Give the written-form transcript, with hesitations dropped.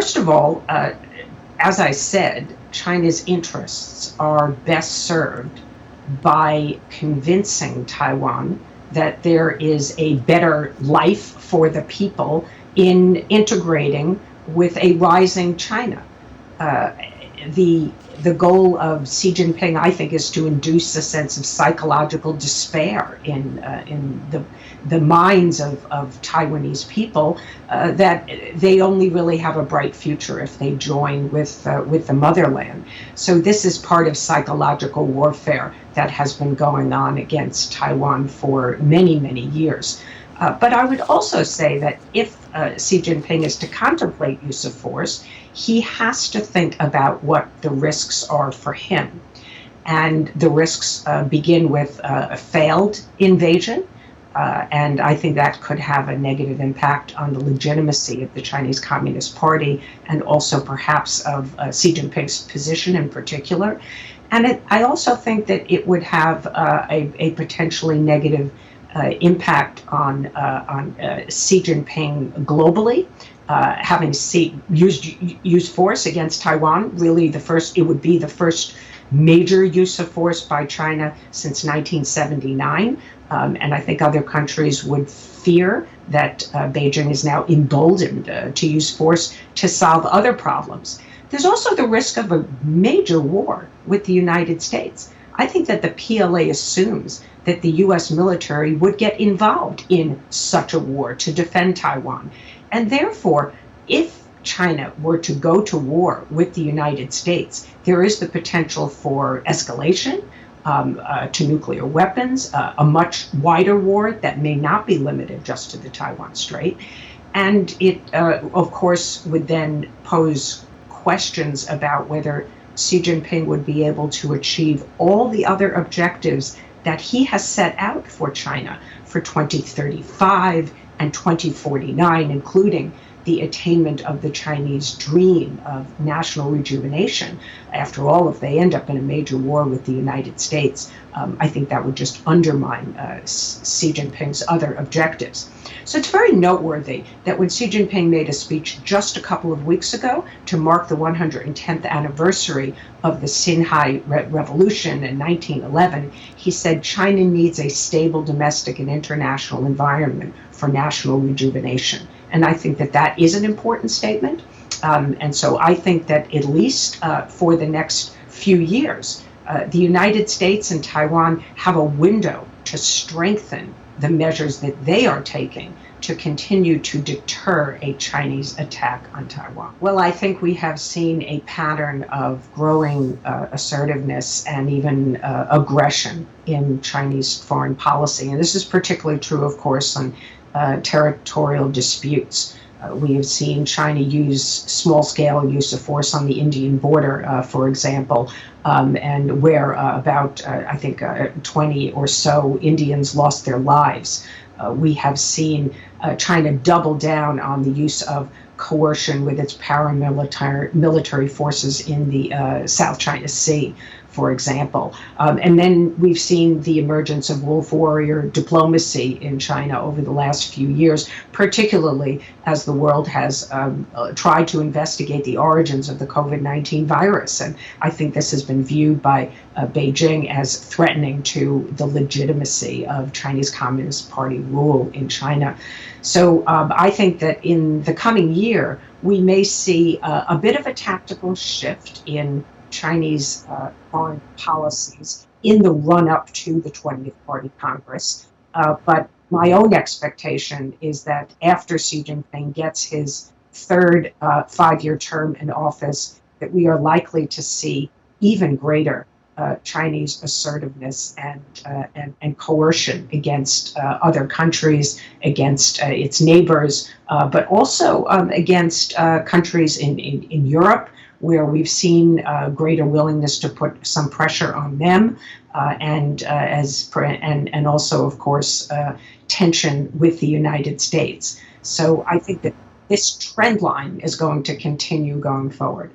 first of all, as I said, China's interests are best served by convincing Taiwan that there is a better life for the people in integrating with a rising China. The goal of Xi Jinping, I think, is to induce a sense of psychological despair in the minds of Taiwanese people that they only really have a bright future if they join with the motherland. So this is part of psychological warfare that has been going on against Taiwan for many, many years. But I would also say that if Xi Jinping is to contemplate use of force, he has to think about what the risks are for him. And the risks begin with a failed invasion, and I think that could have a negative impact on the legitimacy of the Chinese Communist Party and also perhaps of Xi Jinping's position in particular. And I also think that it would have a potentially negative impact on Xi Jinping globally. Having used force against Taiwan, really it would be the first major use of force by China since 1979. And I think other countries would fear that Beijing is now emboldened to use force to solve other problems. There's also the risk of a major war with the United States. I think that the PLA assumes that the U.S. military would get involved in such a war to defend Taiwan. And therefore, if China were to go to war with the United States, there is the potential for escalation to nuclear weapons, a much wider war that may not be limited just to the Taiwan Strait. And it, of course, would then pose questions about whether Xi Jinping would be able to achieve all the other objectives that he has set out for China for 2035 and 2049, including the attainment of the Chinese dream of national rejuvenation. After all, if they end up in a major war with the United States, I think that would just undermine Xi Jinping's other objectives. So it's very noteworthy that when Xi Jinping made a speech just a couple of weeks ago to mark the 110th anniversary of the Xinhai Revolution in 1911, he said China needs a stable domestic and international environment for national rejuvenation. And I think that that is an important statement. And so I think that at least for the next few years, the United States and Taiwan have a window to strengthen the measures that they are taking to continue to deter a Chinese attack on Taiwan. Well, I think we have seen a pattern of growing assertiveness and even aggression in Chinese foreign policy. And this is particularly true, of course, on territorial disputes. We have seen China use small-scale use of force on the Indian border, for example, and where about, I think, 20 or so Indians lost their lives. We have seen China double down on the use of coercion with its military forces in the South China Sea, for example. And then we've seen the emergence of wolf warrior diplomacy in China over the last few years, particularly as the world has tried to investigate the origins of the COVID-19 virus. And I think this has been viewed by Beijing as threatening to the legitimacy of Chinese Communist Party rule in China. So I think that in the coming year, we may see a bit of a tactical shift in Chinese foreign policies in the run-up to the 20th Party Congress. But my own expectation is that after Xi Jinping gets his third five-year term in office, that we are likely to see even greater Chinese assertiveness and coercion against other countries, against its neighbors, but also against countries in Europe, where we've seen greater willingness to put some pressure on them, and also, of course, tension with the United States. So I think that this trend line is going to continue going forward.